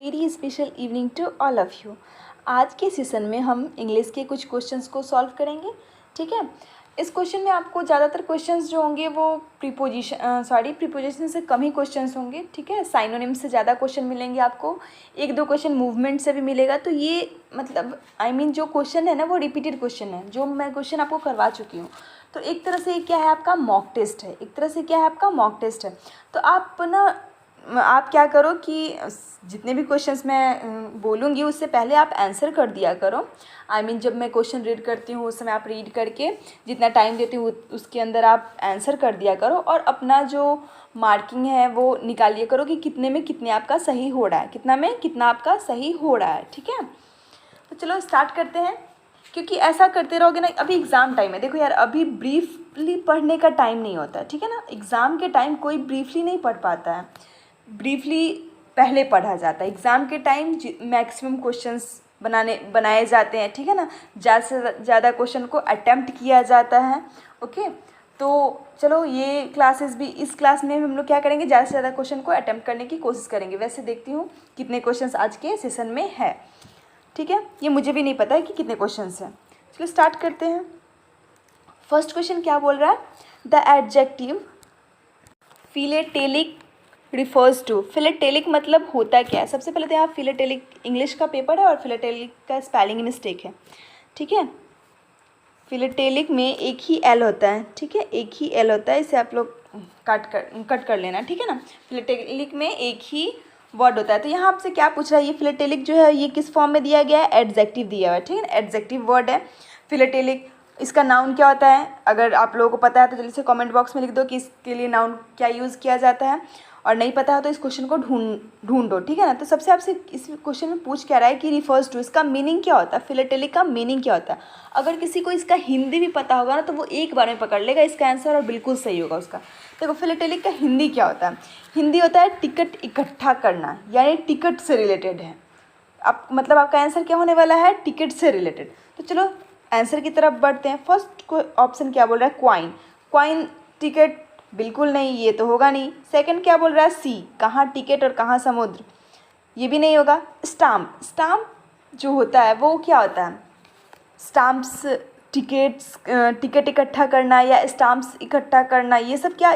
Very special evening to all of you. आज के session में हम इंग्लिश के कुछ क्वेश्चंस को सॉल्व करेंगे। ठीक है, इस क्वेश्चन में आपको ज़्यादातर क्वेश्चंस जो होंगे वो प्रीपोजिशन से कम ही क्वेश्चंस होंगे। ठीक है, साइनोनिम से ज़्यादा क्वेश्चन मिलेंगे आपको, एक दो क्वेश्चन मूवमेंट से भी मिलेगा। तो ये मतलब जो क्वेश्चन है ना वो रिपीटेड क्वेश्चन है, जो मैं क्वेश्चन आपको करवा चुकी हूँ। तो एक तरह से क्या है आपका मॉक टेस्ट है, तो आप क्या करो कि जितने भी क्वेश्चंस मैं बोलूँगी उससे पहले आप आंसर कर दिया करो। जब मैं क्वेश्चन रीड करती हूँ उस समय आप रीड करके जितना टाइम देती हूँ उसके अंदर आप आंसर कर दिया करो, और अपना जो मार्किंग है वो निकालिए करो कि कितने में कितने आपका सही हो रहा है, कितना आपका सही हो रहा है। ठीक है, तो चलो स्टार्ट करते हैं। क्योंकि ऐसा करते रहोगे ना, अभी एग्ज़ाम टाइम है। देखो यार, अभी ब्रीफली पढ़ने का टाइम नहीं होता है। ठीक है ना, एग्ज़ाम के टाइम कोई ब्रीफली नहीं पढ़ पाता है, ब्रीफली पहले पढ़ा जाता है। एग्ज़ाम के टाइम मैक्सिमम क्वेश्चंस बनाए जाते हैं। ठीक है ना, ज़्यादा से ज़्यादा क्वेश्चन को अटेम्प्ट किया जाता है। ओके, तो चलो ये क्लासेस भी, इस क्लास में हम लोग क्या करेंगे, ज़्यादा से ज़्यादा क्वेश्चन को अटेम्प्ट करने की कोशिश करेंगे। वैसे देखती हूँ कितने क्वेश्चंस आज के सेशन में है। ठीक है, ये मुझे भी नहीं पता है कि कितने क्वेश्चंस हैं। चलो स्टार्ट करते हैं। फर्स्ट क्वेश्चन क्या बोल रहा है, द एडजेक्टिव फिलेटेलिक रिफर्स टू। फिलेटेलिक मतलब होता क्या है। सबसे पहले तो यहाँ फिलेटेलिक इंग्लिश का पेपर है और फिलेटेलिक का स्पेलिंग मिस्टेक है। ठीक है, फिलेटेलिक में एक ही एल होता है। ठीक है, एक ही एल होता है, इसे आप लोग कट कर लेना। ठीक है ना, फिलेटेलिक में एक ही वर्ड होता है। तो यहाँ आपसे क्या पूछ रहा है, ये फिलेटेलिक जो है ये किस फॉर्म में दिया गया है, एडजेक्टिव दिया हुआ है। ठीक है, एडजेक्टिव वर्ड है फिलेटेलिक। इसका नाउन क्या होता है, अगर आप लोगों को पता है तो जल्दी से कमेंट बॉक्स में लिख दो कि इसके लिए नाउन क्या यूज़ किया जाता है, और नहीं पता हो तो इस क्वेश्चन को ढूंढो। ठीक है ना, तो सबसे आपसे इस क्वेश्चन में पूछ क्या रहा है कि रिफर्स टू, इसका मीनिंग क्या होता है, फिलेटेलिक का मीनिंग क्या होता है। अगर किसी को इसका हिंदी भी पता होगा ना तो वो एक बार में पकड़ लेगा इसका आंसर और बिल्कुल सही होगा उसका। देखो फिलेटेलिक का हिंदी क्या होता है, हिंदी होता है टिकट इकट्ठा करना, यानी टिकट से रिलेटेड है। आपका आंसर क्या होने वाला है, टिकट से रिलेटेड। तो चलो आंसर की तरफ बढ़ते हैं। फर्स्ट ऑप्शन क्या बोल रहा है, क्वाइन। क्वाइन टिकट, बिल्कुल नहीं, ये तो होगा नहीं। सेकंड क्या बोल रहा है, सी, कहाँ टिकट और कहाँ समुद्र, ये भी नहीं होगा। स्टाम्प, स्टाम्प जो होता है वो क्या होता है, स्टाम्प्स, टिकट इकट्ठा करना या स्टाम्प्स इकट्ठा करना, ये सब के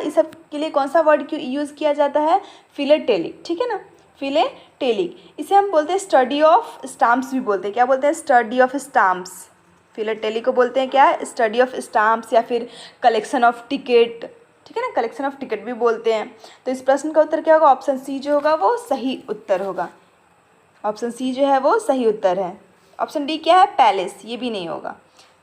लिए कौन सा वर्ड यूज़ किया जाता है, फिलेटेलिक। ठीक है ना, फिलेटेलिक। इसे हम बोलते हैं स्टडी ऑफ स्टाम्प्स भी बोलते हैं। क्या बोलते हैं, स्टडी ऑफ स्टाम्प्स। फिलेटेलिक को बोलते हैं क्या, स्टडी ऑफ स्टाम्प्स, या फिर कलेक्शन ऑफ टिकट। ठीक है ना, कलेक्शन ऑफ टिकट भी बोलते हैं। तो इस प्रश्न का उत्तर क्या होगा, ऑप्शन सी जो होगा वो सही उत्तर होगा। ऑप्शन सी जो है वो सही उत्तर है। ऑप्शन डी क्या है, पैलेस, ये भी नहीं होगा।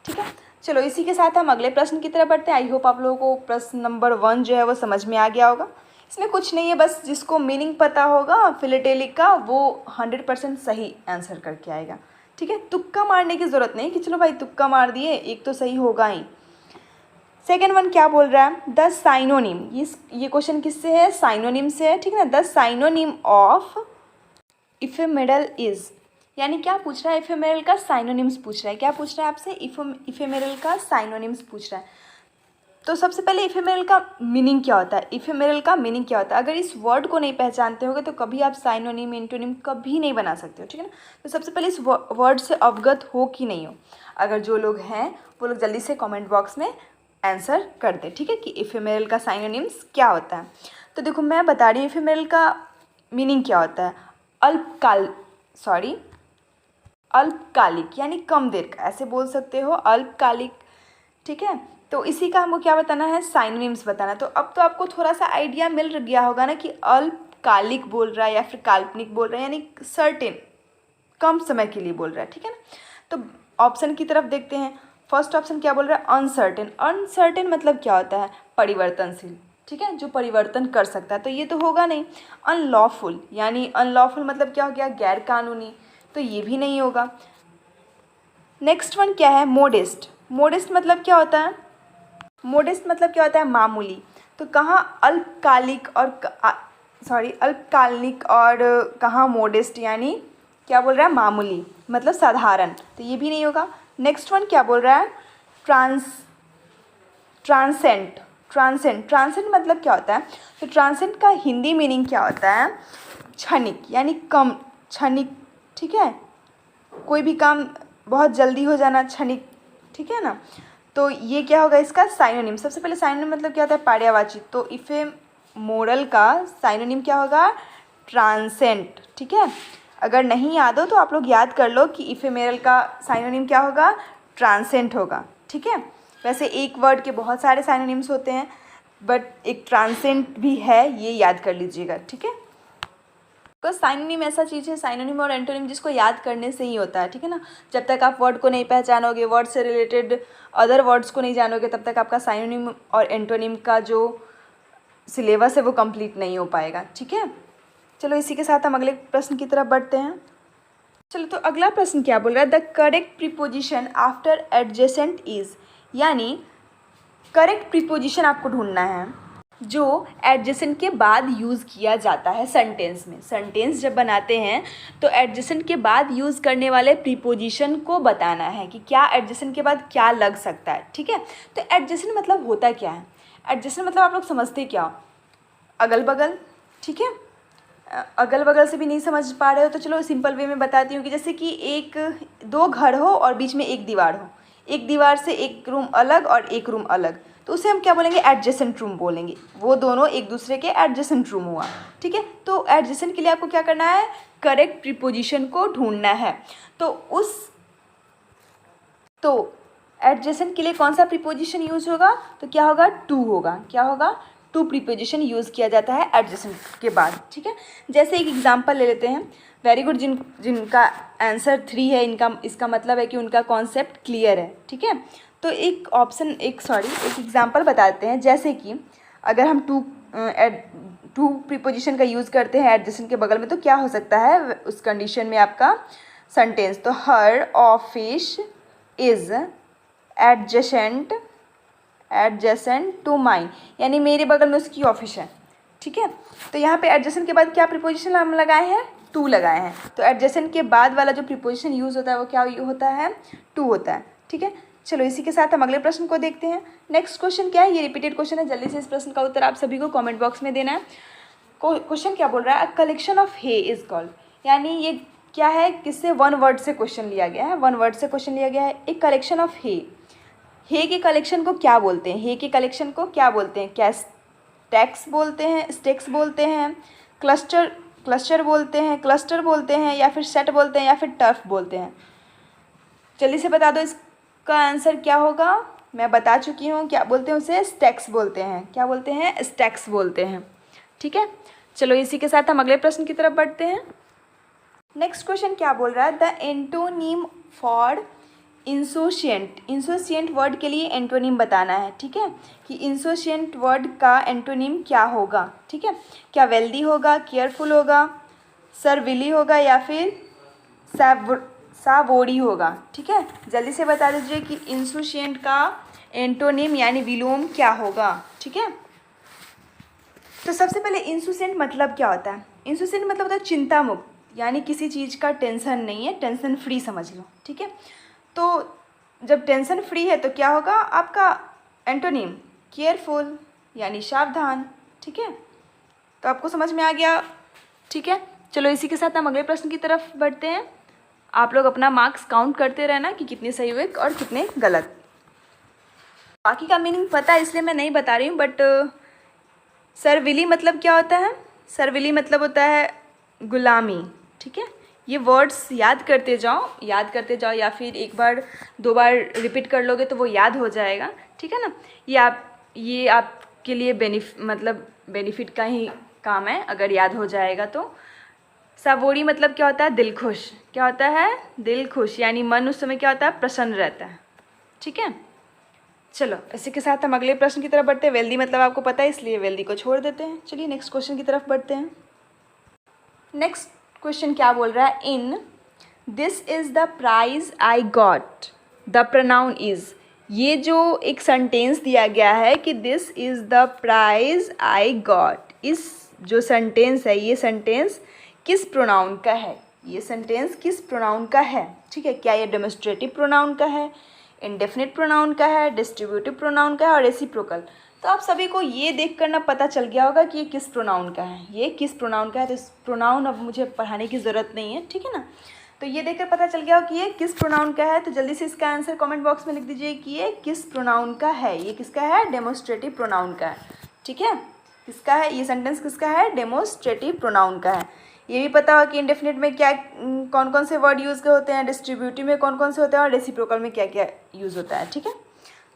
ठीक है, चलो इसी के साथ हम अगले प्रश्न की तरफ बढ़ते हैं। आई होप आप लोगों को प्रश्न नंबर 1 जो है वो समझ में आ गया होगा। इसमें कुछ नहीं है, बस जिसको मीनिंग पता होगा फिलेटेलिक का वो 100% सही आंसर करके आएगा। ठीक है, तुक्का मारने की ज़रूरत नहीं कि चलो भाई तुक्का मार दिए, एक तो सही होगा ही। सेकेंड वन क्या बोल रहा है, द साइनोनिम, ये क्वेश्चन किससे है, साइनोनिम से है। ठीक है ना, द साइनोनिम ऑफ इफेमेरल इज, यानी क्या पूछ रहा है, इफेमेरल का साइनोनिम्स पूछ रहा है। क्या पूछ रहा है आपसे, इफेमेरल का साइनोनिम्स पूछ रहा है। तो सबसे पहले इफेमेरल का मीनिंग क्या होता है, इफेमेरल का मीनिंग क्या होता है। अगर इस वर्ड को नहीं पहचानते होगे तो कभी आप साइनोनिम एंटोनिम कभी नहीं बना सकते हो। ठीक है ना, तो सबसे पहले इस वर्ड से अवगत हो कि नहीं हो। अगर जो लोग हैं वो लोग जल्दी से कमेंट बॉक्स में आंसर कर दे। ठीक है, कि इफेमेरल का साइनोनिम्स क्या होता है। तो देखो मैं बता रही हूँ इफेमेरल का मीनिंग क्या होता है, अल्पकालिक, यानी कम देर का, ऐसे बोल सकते हो, अल्पकालिक। ठीक है, तो इसी का हमको क्या बताना है, साइनोनिम्स बताना। तो अब तो आपको थोड़ा सा आइडिया मिल गया होगा ना कि अल्पकालिक बोल रहा है या फिर काल्पनिक बोल रहा है, यानी सर्टेन, कम समय के लिए बोल रहा है। ठीक है ना, तो ऑप्शन की तरफ देखते हैं। फर्स्ट ऑप्शन क्या बोल रहा है, अनसर्टेन। अनसर्टेन मतलब क्या होता है, परिवर्तनशील। ठीक है, जो परिवर्तन कर सकता है, तो ये तो होगा नहीं। अनलॉफुल, यानी अनलॉफुल मतलब क्या हो गया, गैर कानूनी, तो ये भी नहीं होगा। नेक्स्ट वन क्या है, मोडेस्ट। मोडेस्ट मतलब क्या होता है, मोडेस्ट मतलब क्या होता है, मामूली। तो कहाँ अल्पकालिक और कहाँ मोडेस्ट, यानी क्या बोल रहा है, मामूली मतलब साधारण, तो ये भी नहीं होगा। नेक्स्ट वन क्या बोल रहा है, ट्रांसेंट। ट्रांसेंट मतलब क्या होता है, तो ट्रांसेंट का हिंदी मीनिंग क्या होता है, क्षणिक, यानी कम क्षणिक, ठीक है, कोई भी काम बहुत जल्दी हो जाना, क्षणिक, ठीक है ना। तो ये क्या होगा इसका साइनोनिम। सबसे पहले साइनोनिम मतलब क्या होता है, पर्यायवाची। तो इफेमोरल का साइनोनिम क्या होगा, ट्रांसेंट, ठीक है। अगर नहीं याद हो तो आप लोग याद कर लो कि इफेमेरल का साइनोनिम क्या होगा, ट्रांसेंट होगा, ठीक है। वैसे एक वर्ड के बहुत सारे साइनोनिम्स होते हैं, बट एक ट्रांसेंट भी है, ये याद कर लीजिएगा, ठीक है। तो साइनोनिम ऐसा चीज़ है, साइनोनिम और एंटोनिम जिसको याद करने से ही होता है, ठीक है ना। जब तक आप वर्ड को नहीं पहचानोगे, वर्ड से रिलेटेड अदर वर्ड्स को नहीं जानोगे, तब तक आपका साइनोनिम और एंटोनिम का जो सिलेबस है वो कंप्लीट नहीं हो पाएगा, ठीक है। चलो इसी के साथ हम अगले प्रश्न की तरफ बढ़ते हैं। चलो तो अगला प्रश्न क्या बोल रहा है, the correct preposition after adjacent is, यानी करेक्ट प्रीपोजिशन आपको ढूंढना है जो एडजेसेंट के बाद यूज़ किया जाता है सेंटेंस में। सेंटेंस जब बनाते हैं तो एडजेसेंट के बाद यूज़ करने वाले प्रीपोजिशन को बताना है कि क्या एडजेसेंट के बाद क्या लग सकता है, ठीक है। तो एडजेसेंट मतलब होता क्या है, एडजेसेंट मतलब आप लोग समझते क्या हो, अगल बगल, ठीक है। अगल बगल से भी नहीं समझ पा रहे हो तो चलो सिंपल वे में बताती हूँ कि जैसे कि एक दो घर हो और बीच में एक दीवार हो, एक दीवार से एक रूम अलग और एक रूम अलग, तो उसे हम क्या बोलेंगे, एडजेसेंट रूम बोलेंगे। वो दोनों एक दूसरे के एडजेसेंट रूम हुआ, ठीक है। तो एडजेसेंट के लिए आपको क्या करना है, करेक्ट प्रीपोजिशन को ढूंढना है। तो एडजेसेंट के लिए कौन सा प्रीपोजिशन यूज होगा, तो क्या होगा, टू होगा। क्या होगा, टू प्रीपोजिशन यूज़ किया जाता है एडजेसेंट के बाद, ठीक है। जैसे एक एग्जांपल ले लेते हैं, वेरी गुड, जिनका आंसर 3 है, इसका मतलब है कि उनका कॉन्सेप्ट क्लियर है, ठीक है। तो एक एग्जांपल बताते हैं। जैसे कि अगर हम टू प्रीपोजिशन का यूज़ करते हैं एडजेसेंट के बगल में, तो क्या हो सकता है उस कंडीशन में आपका सेंटेंस, तो her office is adjacent to mine, यानी मेरे बगल में उसकी ऑफिस है, ठीक है। तो यहाँ पे एडजेसेंट के बाद क्या प्रीपोजिशन हम लगाए हैं, टू लगाए हैं। तो एडजेसेंट के बाद वाला जो प्रीपोजिशन यूज़ होता है वो क्या होता है, टू होता है, ठीक है। चलो इसी के साथ हम अगले प्रश्न को देखते हैं। नेक्स्ट क्वेश्चन क्या है, ये रिपीटेड क्वेश्चन है, जल्दी से इस प्रश्न का उत्तर आप सभी को कॉमेंट बॉक्स में देना है। क्वेश्चन क्या बोल रहा है, a collection of hay is called, यानी ये क्या है, किससे, वन वर्ड से क्वेश्चन लिया गया है, वन वर्ड से क्वेश्चन लिया गया है। एक कलेक्शन ऑफ हे के कलेक्शन को क्या बोलते हैं, हे के कलेक्शन को क्या बोलते हैं, क्या स्टैक्स बोलते हैं, स्टेक्स बोलते हैं, क्लस्टर बोलते हैं, या फिर सेट बोलते हैं, या फिर टर्फ बोलते हैं। जल्दी से बता दो इसका आंसर क्या होगा। मैं बता चुकी हूँ, क्या बोलते हैं उसे, स्टैक्स बोलते हैं। क्या बोलते हैं, स्टैक्स बोलते हैं, ठीक है। चलो इसी के साथ हम अगले प्रश्न की तरफ बढ़ते हैं। नेक्स्ट क्वेश्चन क्या बोल रहा है, द एंटोनिम फॉर इंसोशिएंट वर्ड के लिए एंटोनिम बताना है, ठीक है, कि इंसोशिएंट वर्ड का एंटोनिम क्या होगा, ठीक है। क्या वेल्दी होगा, केयरफुल होगा, सर्विली होगा, या फिर सावोरी होगा, ठीक है। जल्दी से बता दीजिए कि इंसोशिएंट का एंटोनिम यानी विलोम क्या होगा, ठीक है। तो सबसे पहले इंसोशिएंट मतलब क्या होता है, इंसोशिएंट मतलब होता है चिंता मुक्त, यानी किसी चीज़ का टेंशन नहीं है, टेंशन फ्री समझ लो, ठीक है। तो जब टेंशन फ्री है तो क्या होगा आपका एंटोनिम, केयरफुल, यानी सावधान, ठीक है। तो आपको समझ में आ गया, ठीक है। चलो इसी के साथ हम अगले प्रश्न की तरफ बढ़ते हैं। आप लोग अपना मार्क्स काउंट करते रहना कि कितने सही हुए और कितने गलत। बाकी का मीनिंग पता है इसलिए मैं नहीं बता रही हूँ, बट सर्विली मतलब क्या होता है, सर्विली मतलब होता है गुलामी, ठीक है। ये वर्ड्स याद करते जाओ, या फिर एक बार दो बार रिपीट कर लोगे तो वो याद हो जाएगा, ठीक है ना। ये आपके लिए बेनिफिट का ही काम है अगर याद हो जाएगा तो। सावोरी मतलब क्या होता है, दिल खुश, क्या होता है, दिल खुश, यानी मन उस समय क्या होता है, प्रसन्न रहता है, ठीक है। चलो इसी के साथ हम अगले प्रश्न की तरफ बढ़ते हैं। वेल्दी मतलब आपको पता है इसलिए वेल्दी को छोड़ देते हैं। चलिए नेक्स्ट क्वेश्चन की तरफ बढ़ते हैं। नेक्स्ट क्वेश्चन क्या बोल रहा है, in this is the prize I got the pronoun is, ये जो एक सेंटेंस दिया गया है कि this is the prize I got, इस जो सेंटेंस है ये सेंटेंस किस प्रोनाउन का है, ये सेंटेंस किस प्रोनाउन का है, ठीक है। क्या ये डेमोस्ट्रेटिव प्रोनाउन का है, इंडेफिनिट प्रोनाउन का है, डिस्ट्रीब्यूटिव प्रोनाउन का है और रेसिप्रोकल। तो आप सभी को ये देख कर ना पता चल गया होगा कि ये किस प्रोनाउन का है, ये किस प्रोनाउन का है। तो इस प्रोनाउन अब मुझे पढ़ाने की ज़रूरत नहीं है, ठीक है ना। तो ये देखकर पता चल गया हो कि ये किस प्रोनाउन का है। तो जल्दी से इसका आंसर कमेंट बॉक्स में लिख दीजिए कि ये किस प्रोनाउन का है। ये किसका है? डेमोस्ट्रेटिव प्रोनाउन का है, ठीक है। किसका है ये सेंटेंस? किसका है? डेमोस्ट्रेटिव प्रोनाउन का है। ये भी पता हो कि इंडेफिनिट में क्या कौन कौन से वर्ड यूज़ होते हैं, डिस्ट्रीब्यूटिव में कौन कौन से होते हैं और रेसिप्रोकल में क्या क्या यूज़ होता है, ठीक है,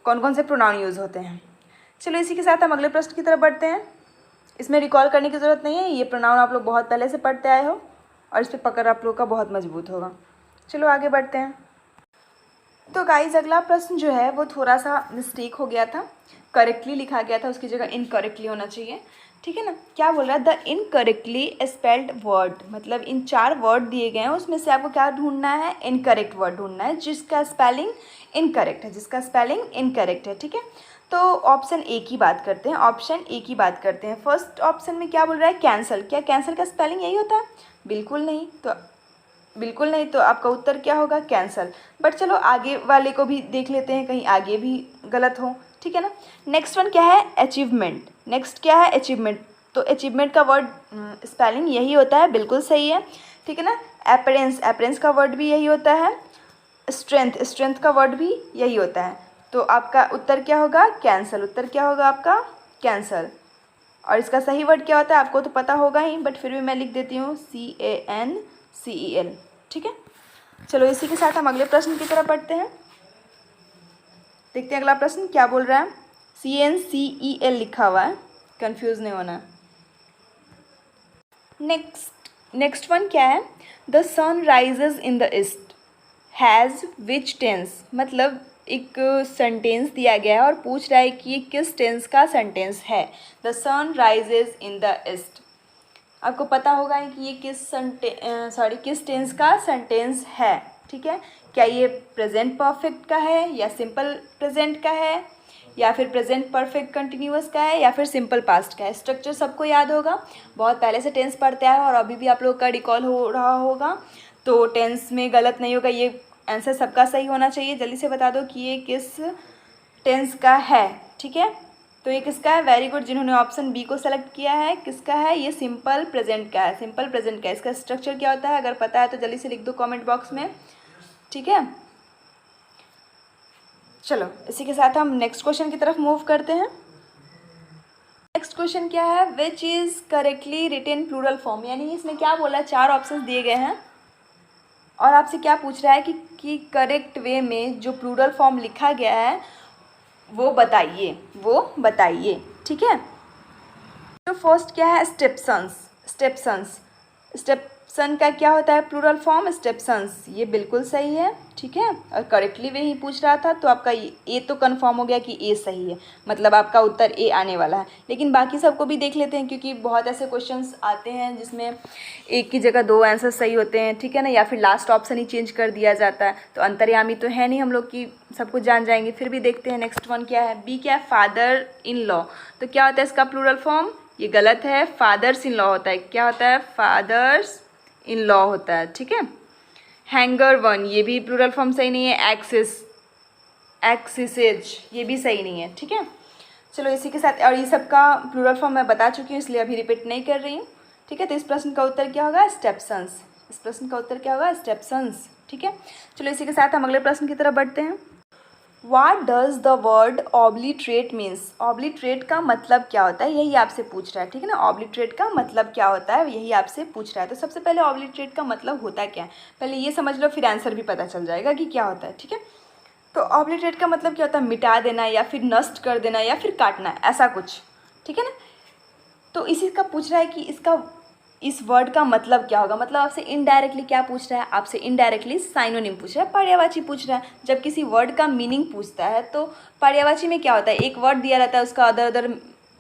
कौन कौन से प्रोनाउन यूज़ होते हैं। चलो इसी के साथ हम अगले प्रश्न की तरफ बढ़ते हैं। इसमें रिकॉल करने की ज़रूरत नहीं है, ये प्रोनाउन आप लोग बहुत पहले से पढ़ते आए हो और इस पर पकड़ आप लोग का बहुत मजबूत होगा। चलो आगे बढ़ते हैं। तो गाइस अगला प्रश्न जो है वो थोड़ा सा मिस्टेक हो गया था, करेक्टली लिखा गया था, उसकी जगह इनकरेक्टली होना चाहिए, ठीक है ना। क्या बोल रहा है? द इनकरेक्टली स्पेल्ड वर्ड, मतलब इन 4 वर्ड दिए गए हैं उसमें से आपको क्या ढूंढना है? इनकरेक्ट वर्ड ढूंढना है जिसका स्पेलिंग इनकरेक्ट है, जिसका स्पेलिंग इनकरेक्ट है, ठीक है। तो ऑप्शन ए की बात करते हैं, ऑप्शन ए की बात करते हैं। फर्स्ट ऑप्शन में क्या बोल रहा है? कैंसल। क्या कैंसल का स्पेलिंग यही होता है? बिल्कुल नहीं। तो बिल्कुल नहीं, तो आपका उत्तर क्या होगा? कैंसल। बट चलो आगे वाले को भी देख लेते हैं, कहीं आगे भी गलत हो, ठीक है ना। नेक्स्ट वन क्या है? अचीवमेंट। नेक्स्ट क्या है? अचीवमेंट। तो अचीवमेंट का वर्ड स्पेलिंग यही होता है, बिल्कुल सही है, ठीक है ना। एपरेंस, एपरेंस का वर्ड भी यही होता है। स्ट्रेंथ, स्ट्रेंथ का वर्ड भी यही होता है। तो आपका उत्तर क्या होगा? कैंसल। उत्तर क्या होगा आपका? कैंसल। और इसका सही वर्ड क्या होता है आपको तो पता होगा ही, बट फिर भी मैं लिख देती हूँ CANCEL, ठीक है। चलो इसी के साथ हम अगले प्रश्न की तरफ बढ़ते हैं। देखते हैं अगला प्रश्न क्या बोल रहा है। CNCEL लिखा हुआ है, कंफ्यूज नहीं होना। नेक्स्ट वन क्या है? The sun rises in the east has which tense. मतलब एक सेंटेंस दिया गया है और पूछ रहा है कि ये किस टेंस का सेंटेंस है। The sun rises in the east, आपको पता होगा कि ये किस टेंस का सेंटेंस है, ठीक है। क्या ये प्रेजेंट परफेक्ट का है या सिंपल प्रेजेंट का है या फिर प्रेजेंट परफेक्ट कंटिन्यूअस का है या फिर सिंपल पास्ट का है। स्ट्रक्चर सबको याद होगा, बहुत पहले से टेंस पढ़ते आए और अभी भी आप लोग का रिकॉल हो रहा होगा, तो टेंस में गलत नहीं होगा। ये आंसर सबका सही होना चाहिए। जल्दी से बता दो कि ये किस टेंस का है, ठीक है। तो ये किसका है? वेरी गुड, जिन्होंने ऑप्शन बी को सेलेक्ट किया है। किसका है? ये सिंपल प्रेजेंट का है, सिंपल प्रेजेंट का है। इसका स्ट्रक्चर क्या होता है अगर पता है तो जल्दी से लिख दो कमेंट बॉक्स में, ठीक है। चलो इसी के साथ हम नेक्स्ट क्वेश्चन की तरफ मूव करते हैं। नेक्स्ट क्वेश्चन क्या है? Which is correctly written plural form. यानी इसमें क्या बोला है, 4 ऑप्शन दिए गए हैं और आपसे क्या पूछ रहा है कि करेक्ट वे में जो प्लूरल फॉर्म लिखा गया है वो बताइए, वो बताइए, ठीक है। तो फर्स्ट क्या है? स्टेप्सन्स। स्टेप्सन्स, स्टेप्सन का क्या होता है प्लूरल फॉर्म? स्टेप्सन्स। ये बिल्कुल सही है, ठीक है। और करेक्टली वे ही पूछ रहा था तो आपका ए तो कंफर्म हो गया कि ए सही है, मतलब आपका उत्तर ए आने वाला है। लेकिन बाकी सबको भी देख लेते हैं क्योंकि बहुत ऐसे क्वेश्चंस आते हैं जिसमें एक की जगह 2 आंसर सही होते हैं, ठीक है ना, या फिर लास्ट ऑप्शन ही चेंज कर दिया जाता है। तो अंतर्यामी तो है नहीं हम लोग की सब कुछ जान जाएंगे, फिर भी देखते हैं। नेक्स्ट वन क्या है? बी क्या है? Father in law. तो क्या होता है इसका प्लूरल फॉर्म? ये गलत है, फादर्स इन लॉ होता है। क्या होता है? फादर्स इन लॉ होता है, ठीक है। हैंगर वन, ये भी प्लूरल फॉर्म सही नहीं है। एक्सिस, एक्सिसेज, ये भी सही नहीं है, ठीक है। चलो इसी के साथ, और ये सब का प्लूरल फॉर्म मैं बता चुकी हूँ इसलिए अभी रिपीट नहीं कर रही हूँ, ठीक है। तो इस प्रश्न का उत्तर क्या होगा? स्टेप्सन्स। इस प्रश्न का उत्तर क्या होगा? स्टेप्सन्स, ठीक है। चलो इसी के साथ हम अगले प्रश्न की तरफ बढ़ते हैं। What does the word obliterate means? obliterate का मतलब क्या होता है, यही आपसे पूछ रहा है, ठीक है ना। obliterate का मतलब क्या होता है यही आपसे पूछ रहा है। तो सबसे पहले obliterate का मतलब होता क्या है पहले ये समझ लो, फिर आंसर भी पता चल जाएगा कि क्या होता है, ठीक है। तो obliterate का मतलब क्या होता है? मिटा देना या फिर नष्ट कर देना या फिर काटना, ऐसा कुछ, ठीक है ना। तो इसी का पूछ रहा है कि इसका इस वर्ड का मतलब क्या होगा। मतलब आपसे इनडायरेक्टली क्या पूछ रहा है? आपसे इनडायरेक्टली साइनोनिम पूछ रहा है, पर्यायवाची पूछ रहा है। जब किसी वर्ड का मीनिंग पूछता है तो पर्यायवाची में क्या होता है? एक वर्ड दिया रहता है, उसका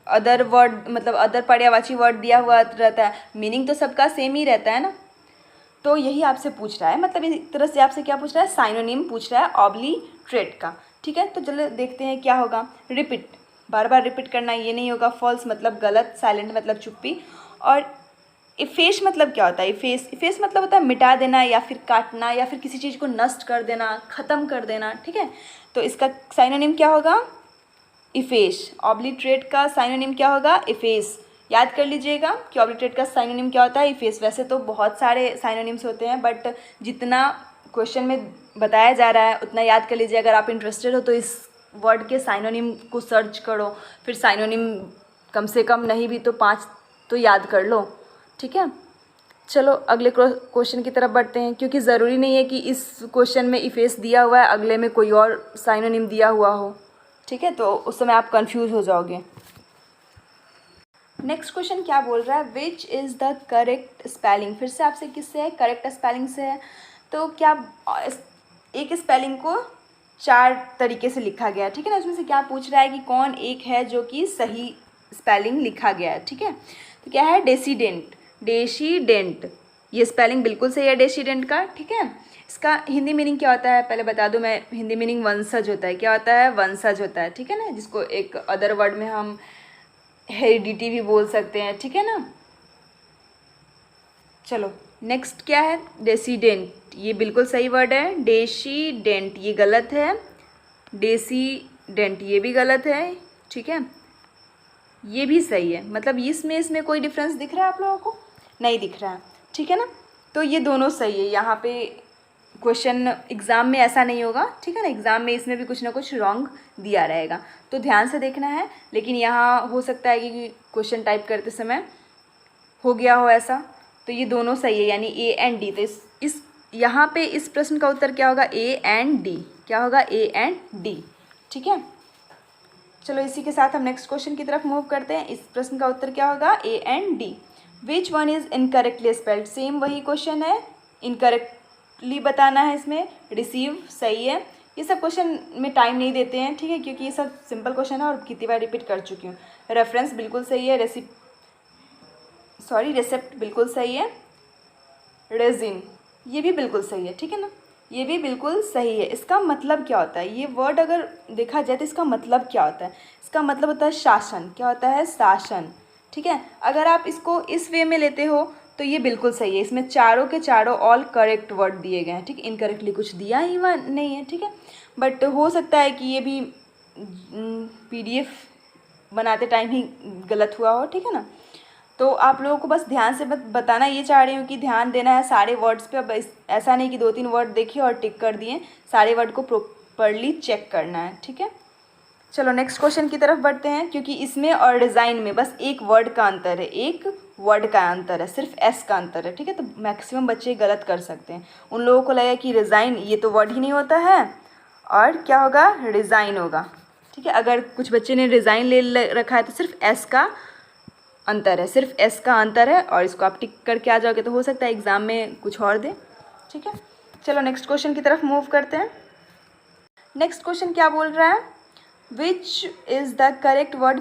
अदर वर्ड, मतलब अदर पर्यायवाची वर्ड दिया हुआ रहता है, मीनिंग तो सबका सेम ही रहता है ना। तो यही आपसे पूछ रहा है, मतलब इस तरह से आपसे क्या पूछ रहा है? साइनोनिम पूछ रहा है ऑब्लिट्रेट का, ठीक है। तो चलो देखते हैं क्या होगा। रिपीट, बार बार रिपीट करना ये नहीं होगा। फॉल्स मतलब गलत, साइलेंट मतलब चुप्पी, और इफेस मतलब क्या होता है? इफेस मतलब होता है मिटा देना या फिर काटना या फिर किसी चीज़ को नष्ट कर देना, ख़त्म कर देना, ठीक है। तो इसका साइनोनिम क्या होगा? इफेस। ऑब्लिटरेट का साइनोनिम क्या होगा? इफेस। याद कर लीजिएगा कि ऑब्लिटरेट का साइनोनिम क्या होता है? इफेस। वैसे तो बहुत सारे साइनोनिम्स होते हैं, बट जितना क्वेश्चन में बताया जा रहा है उतना याद कर लीजिए। अगर आप इंटरेस्टेड हो तो इस वर्ड के साइनोनिम को सर्च करो, फिर साइनोनिम कम से कम नहीं भी तो 5 तो याद कर लो, ठीक है। चलो अगले क्वेश्चन की तरफ बढ़ते हैं, क्योंकि ज़रूरी नहीं है कि इस क्वेश्चन में इफेस दिया हुआ है अगले में कोई और साइनोनिम दिया हुआ हो, ठीक है, तो उस समय आप कंफ्यूज हो जाओगे। नेक्स्ट क्वेश्चन क्या बोल रहा है? Which is the correct spelling. फिर से आपसे किससे है? करेक्ट स्पेलिंग से है। तो क्या एक स्पेलिंग को 4 तरीके से लिखा गया है, ठीक है ना। उसमें से क्या पूछ रहा है कि कौन एक है जो कि सही स्पेलिंग लिखा गया है, ठीक है। तो क्या है? डेसीडेंट। डेसीडेंट ये स्पेलिंग बिल्कुल सही है डेसीडेंट का, ठीक है। इसका हिंदी मीनिंग क्या होता है पहले बता दूं मैं। हिंदी मीनिंग वंशज होता है। क्या होता है? वंशज होता है, ठीक है ना, जिसको एक अदर वर्ड में हम हेरिडिटी भी बोल सकते हैं, ठीक है ना। चलो नेक्स्ट क्या है? डेसीडेंट ये बिल्कुल सही वर्ड है। डेसीडेंट ये गलत है। डेसीडेंट ये भी गलत है, ठीक है। ये भी सही है। मतलब इसमें कोई डिफरेंस दिख रहा है आप लोगों को? नहीं दिख रहा है, ठीक है ना। तो ये दोनों सही है। यहाँ पे क्वेश्चन एग्ज़ाम में ऐसा नहीं होगा, ठीक है ना। एग्ज़ाम में इसमें भी कुछ ना कुछ रॉन्ग दिया रहेगा, तो ध्यान से देखना है। लेकिन यहाँ हो सकता है कि क्वेश्चन टाइप करते समय हो गया हो ऐसा। तो ये दोनों सही है, यानी ए एंड डी। तो इस यहाँ पे इस प्रश्न का उत्तर क्या होगा? A and D. क्या होगा? ए एंड डी, ठीक है। चलो इसी के साथ हम नेक्स्ट क्वेश्चन की तरफ मूव करते हैं। इस प्रश्न का उत्तर क्या होगा? A and D. Which one is incorrectly spelled. Same वही क्वेश्चन है, इनकरेक्टली बताना है इसमें। रिसीव सही है। ये सब क्वेश्चन में टाइम नहीं देते हैं, ठीक है, क्योंकि ये सब सिंपल क्वेश्चन है और कितनी बार रिपीट कर चुकी हूँ। रेफरेंस बिल्कुल सही है। रेसेप्ट बिल्कुल सही है। रेजिन ये भी बिल्कुल सही है, ठीक है ना। ये भी बिल्कुल सही है। इसका मतलब क्या होता है? ये वर्ड अगर देखा जाए तो इसका मतलब क्या होता है? इसका मतलब होता है शासन। क्या होता है? शासन, ठीक है। अगर आप इसको इस वे में लेते हो तो ये बिल्कुल सही है। इसमें चारों के चारों ऑल करेक्ट वर्ड दिए गए हैं, ठीक है। इनकरेक्टली कुछ दिया ही हुआ नहीं है, ठीक है। बट हो सकता है कि ये भी PDF बनाते टाइम ही गलत हुआ हो, ठीक है ना। तो आप लोगों को बस ध्यान से बताना ये चाह रही हूँ कि ध्यान देना है सारे वर्ड्स पे। अब ऐसा नहीं कि 2-3 वर्ड देखिए और टिक कर दिए, सारे वर्ड को प्रॉपरली चेक करना है, ठीक है। चलो नेक्स्ट क्वेश्चन की तरफ बढ़ते हैं, क्योंकि इसमें और डिज़ाइन में बस एक वर्ड का अंतर है। एक वर्ड का अंतर है, सिर्फ एस का अंतर है, ठीक है। तो मैक्सिमम बच्चे गलत कर सकते हैं। उन लोगों को लगेगा कि रिज़ाइन ये तो वर्ड ही नहीं होता है, और क्या होगा? रिज़ाइन होगा, ठीक है। अगर कुछ बच्चे ने रिज़ाइन ले रखा है तो सिर्फ एस का अंतर है, सिर्फ एस का अंतर है, और इसको आप टिक करके आ जाओगे तो हो सकता है एग्ज़ाम में कुछ और दे, ठीक है। चलो नेक्स्ट क्वेश्चन की तरफ मूव करते हैं। नेक्स्ट क्वेश्चन क्या बोल रहा है? Which is the correct word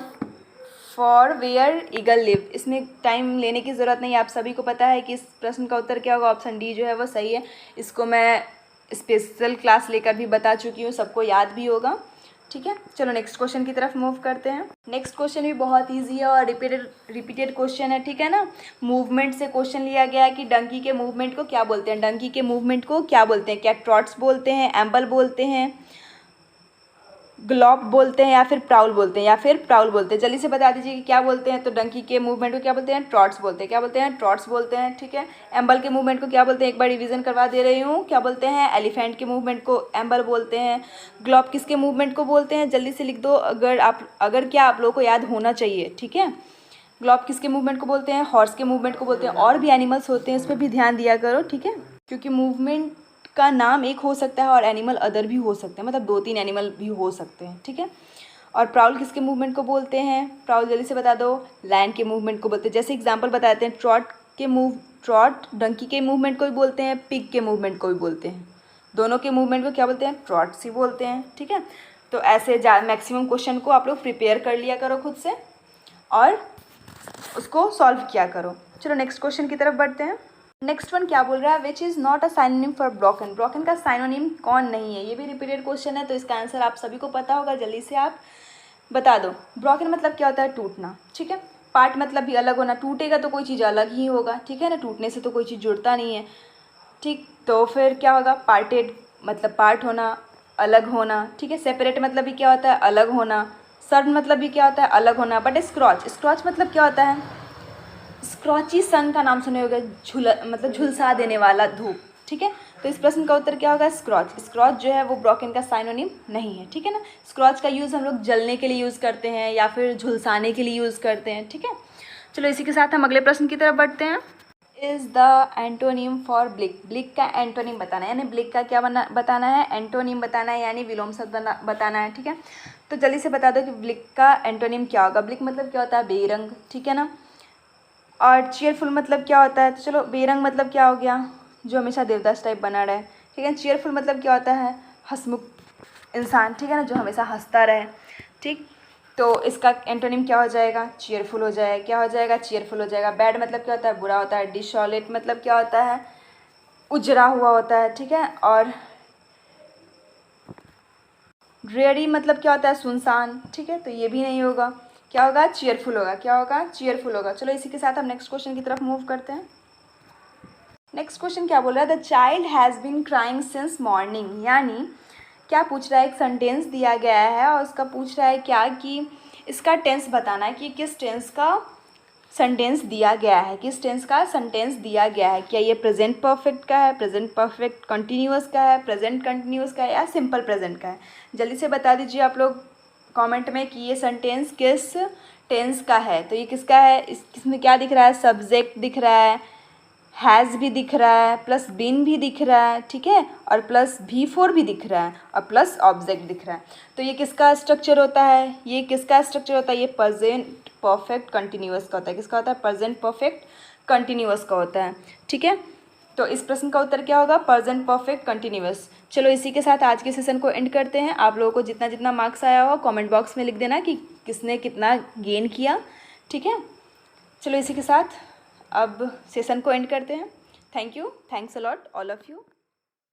for where eagle live. इसमें टाइम लेने की ज़रूरत नहीं है, आप सभी को पता है कि इस प्रश्न का उत्तर क्या होगा। ऑप्शन डी जो है वो सही है। इसको मैं स्पेशल क्लास लेकर भी बता चुकी हूँ, सबको याद भी होगा, ठीक है। चलो नेक्स्ट क्वेश्चन की तरफ मूव करते हैं। नेक्स्ट क्वेश्चन भी बहुत इजी है और रिपीटेड क्वेश्चन है, ठीक है ना। मूवमेंट से क्वेश्चन लिया गया है कि डंकी के मूवमेंट को क्या बोलते हैं। डंकी के मूवमेंट को क्या बोलते हैं? क्या ट्रॉट्स बोलते हैं, एम्बल बोलते हैं, ग्लॉप बोलते हैं, या फिर प्राउल बोलते हैं, या फिर प्राउल बोलते हैं? जल्दी से बता दीजिए कि क्या बोलते हैं। तो डंकी के मूवमेंट को क्या बोलते हैं? ट्रॉट्स बोलते हैं। क्या बोलते हैं? ट्रॉट्स बोलते हैं, ठीक है। एम्बल के मूवमेंट को क्या बोलते हैं? एक बार रिवीजन करवा दे रही हूँ, क्या बोलते हैं? एलिफेंट के मूवमेंट को एम्बल बोलते हैं। ग्लॉप किसके मूवमेंट को बोलते हैं? जल्दी से लिख दो, अगर क्या आप लोगों को याद होना चाहिए, ठीक है। ग्लॉप किसके मूवमेंट को बोलते हैं? हॉर्स के मूवमेंट को बोलते हैं। और भी एनिमल्स होते हैं, उस पर भी ध्यान दिया करो, ठीक है, क्योंकि मूवमेंट का नाम एक हो सकता है और एनिमल अदर भी हो सकते हैं, मतलब 2-3 एनिमल भी हो सकते हैं, ठीक है। और प्राउल किसके मूवमेंट को बोलते हैं? प्राउल जल्दी से बता दो। लायन के मूवमेंट को बोलते हैं। जैसे एग्जांपल बताते हैं, ट्रॉट डंकी के मूवमेंट को भी बोलते हैं, पिग के मूवमेंट को भी बोलते हैं। दोनों के मूवमेंट को क्या बोलते हैं? ट्रॉट्स ही बोलते हैं, ठीक है। तो ऐसे मैक्सिमम क्वेश्चन को आप लोग प्रिपेयर कर लिया करो खुद से और उसको सॉल्व किया करो। चलो नेक्स्ट क्वेश्चन की तरफ बढ़ते हैं। नेक्स्ट वन क्या बोल रहा है? Which is not a synonym for broken. Broken का साइनोनिम कौन नहीं है? ये भी रिपीटेड क्वेश्चन है, तो इसका आंसर आप सभी को पता होगा, जल्दी से आप बता दो। ब्रोकन मतलब क्या होता है? टूटना, ठीक है। पार्ट मतलब भी अलग होना, टूटेगा तो कोई चीज़ अलग ही होगा, ठीक है ना। टूटने से तो कोई चीज़ जुड़ता नहीं है, ठीक। तो फिर क्या होगा? पार्टेड मतलब पार्ट होना, अलग होना, ठीक है। सेपरेट मतलब भी क्या होता है? अलग होना, सर्व मतलब भी क्या होता है, अलग होना, बट स्क्रॉच, स्क्रॉच मतलब क्या होता है, स्क्रॉची सन का नाम सुने होगा, मतलब झुलसा देने वाला धूप, ठीक है। तो इस प्रश्न का उत्तर क्या होगा, स्क्रॉच। स्क्रॉच जो है वो ब्रोकन का साइनोनिम नहीं है, ठीक है ना। स्क्रॉच का यूज़ हम लोग जलने के लिए यूज़ करते हैं या फिर झुलसाने के लिए यूज़ करते हैं, ठीक है। चलो इसी के साथ हम अगले प्रश्न की तरफ बढ़ते हैं। Is the antonym for bleak, bleak का एंटोनिम बताना है, यानी ब्लिक का क्या बताना है, एंटोनिम बताना है, यानी विलोम शब्द बताना है, ठीक है। तो जल्दी से बता दो कि ब्लिक का एंटोनिम क्या होगा। ब्लिक मतलब क्या होता है, बेरंग, ठीक है ना। और चीयरफुल मतलब क्या होता है, तो चलो बेरंग मतलब क्या हो गया, जो हमेशा देवदास टाइप बना रहे, ठीक है। चीयरफुल मतलब क्या होता है, हंसमुख इंसान, ठीक है ना, जो हमेशा हंसता रहे, ठीक। तो इसका एंटोनिम क्या हो जाएगा, चीयरफुल हो जाएगा, क्या हो जाएगा, चीयरफुल हो जाएगा। बैड मतलब क्या होता है, बुरा होता है। डिसॉलेट मतलब क्या होता है, उजरा हुआ होता है, ठीक है। और ड्रेरी मतलब क्या होता है, सुनसान, ठीक है। तो ये भी नहीं होगा, क्या होगा, चीयरफुल होगा, क्या होगा, चीयरफुल होगा। चलो इसी के साथ हम नेक्स्ट क्वेश्चन की तरफ मूव करते हैं। नेक्स्ट क्वेश्चन क्या बोल रहा है, the child has been crying since morning, यानी क्या पूछ रहा है, एक सेंटेंस दिया गया है और उसका पूछ रहा है क्या, कि इसका टेंस बताना है कि किस टेंस का सेंटेंस दिया गया है, किस टेंस का सेंटेंस दिया गया है। क्या ये प्रेजेंट परफेक्ट का है, प्रेजेंट परफेक्ट कंटिन्यूअस का है, प्रेजेंट कंटिन्यूअस का है, या सिंपल प्रेजेंट का है। जल्दी से बता दीजिए आप लोग कमेंट में कि ये सेंटेंस किस टेंस का है। तो ये किसका है, इसमें क्या दिख रहा है, सब्जेक्ट दिख रहा है, हैज़ भी दिख रहा है, प्लस बीन भी दिख रहा है, ठीक है, और प्लस V4 भी दिख रहा है, और प्लस ऑब्जेक्ट दिख रहा है। तो ये किसका स्ट्रक्चर होता है, ये किसका स्ट्रक्चर होता है, ये प्रेजेंट परफेक्ट कंटिन्यूअस का होता है। किसका होता है, प्रेजेंट परफेक्ट कंटिन्यूअस का होता है, ठीक है। तो इस प्रश्न का उत्तर क्या होगा, प्रेजेंट परफेक्ट कंटिन्यूअस। चलो इसी के साथ आज के सेशन को एंड करते हैं। आप लोगों को जितना जितना मार्क्स आया हो कमेंट बॉक्स में लिख देना कि किसने कितना गेन किया, ठीक है। चलो इसी के साथ अब सेशन को एंड करते हैं। Thank you, thanks a lot all of you.